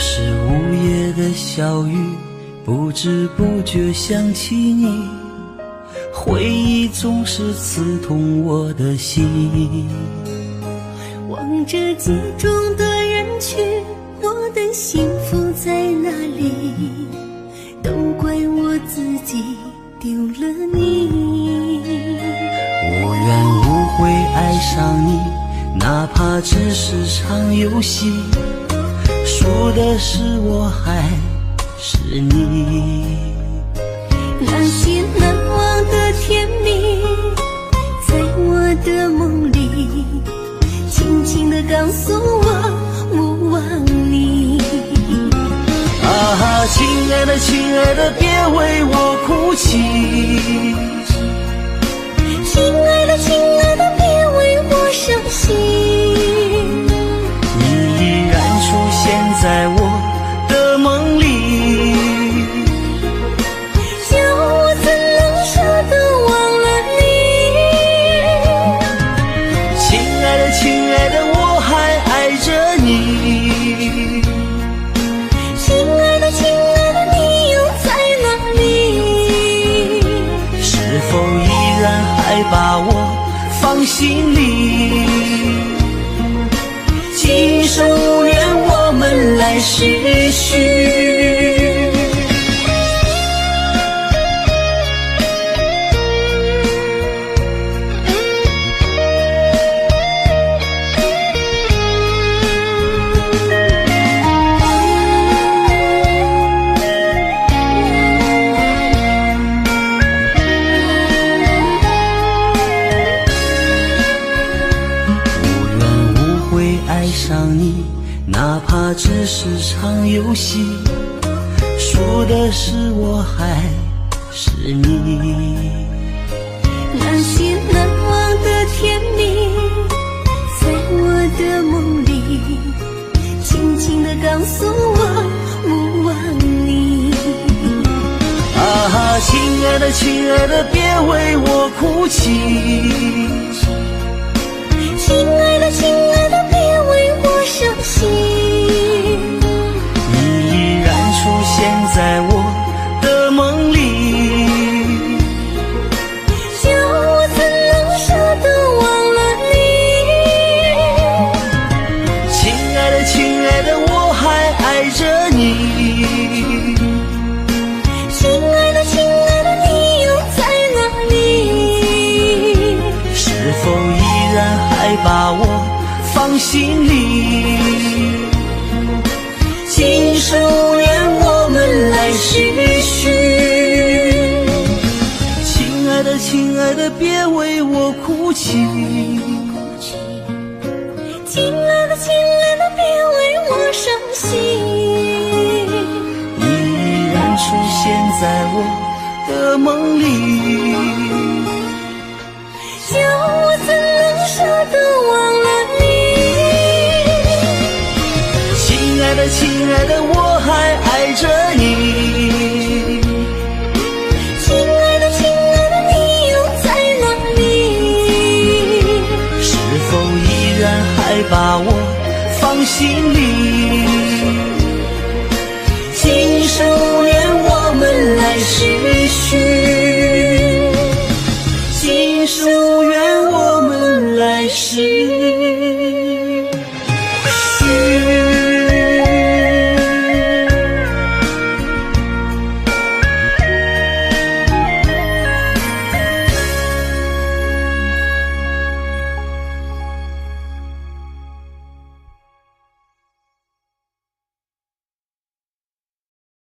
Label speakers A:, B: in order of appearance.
A: 是午夜的小雨，不知不觉想起你，回忆总是刺痛我的心。
B: 望着街中的人群，我的幸福在哪里？都怪我自己丢了你。
A: 无缘无悔爱上你，哪怕只是场游戏，输的是我还是你。
B: 那些难忘的甜蜜，在我的梦里轻轻地告诉我勿忘你。
A: 啊，亲爱的亲爱的，别为我哭泣，
B: 亲爱的亲爱的，别为我伤心。
A: 你依然出现在我的梦里，
B: 叫我怎能舍得忘了你。
A: 亲爱的亲爱的，我还爱着你。
B: 亲爱的亲爱的，你又在哪里？
A: 是否依然还把我放心里？今生无缘，我们来世续。爱上你，哪怕只是场游戏，输的是我还是你。
B: 那些难忘的甜蜜，在我的梦里轻轻地告诉我勿忘你。
A: 啊，亲爱的亲爱的，别为我哭泣，
B: 亲爱的亲爱的，别为我伤心。
A: 你依然出现在我的梦里，
B: 叫我怎能舍得忘了你。
A: 亲爱的亲爱的，我还爱着你。
B: 亲爱的亲爱的，你又在哪里？
A: 是否依然还把我放心里？今生无缘，我们来世续。亲爱的亲爱的，别为我哭泣，
B: 亲爱的亲爱的，别为我伤心。
A: 你依然出现在我的梦里，
B: 叫我怎能舍得忘了你。
A: 亲爱的亲爱的，我还爱着你。
B: 亲爱的亲爱的，你又在哪里？
A: 是否依然还把我放心里？今生无缘，我们来世续。今生无缘，我们来世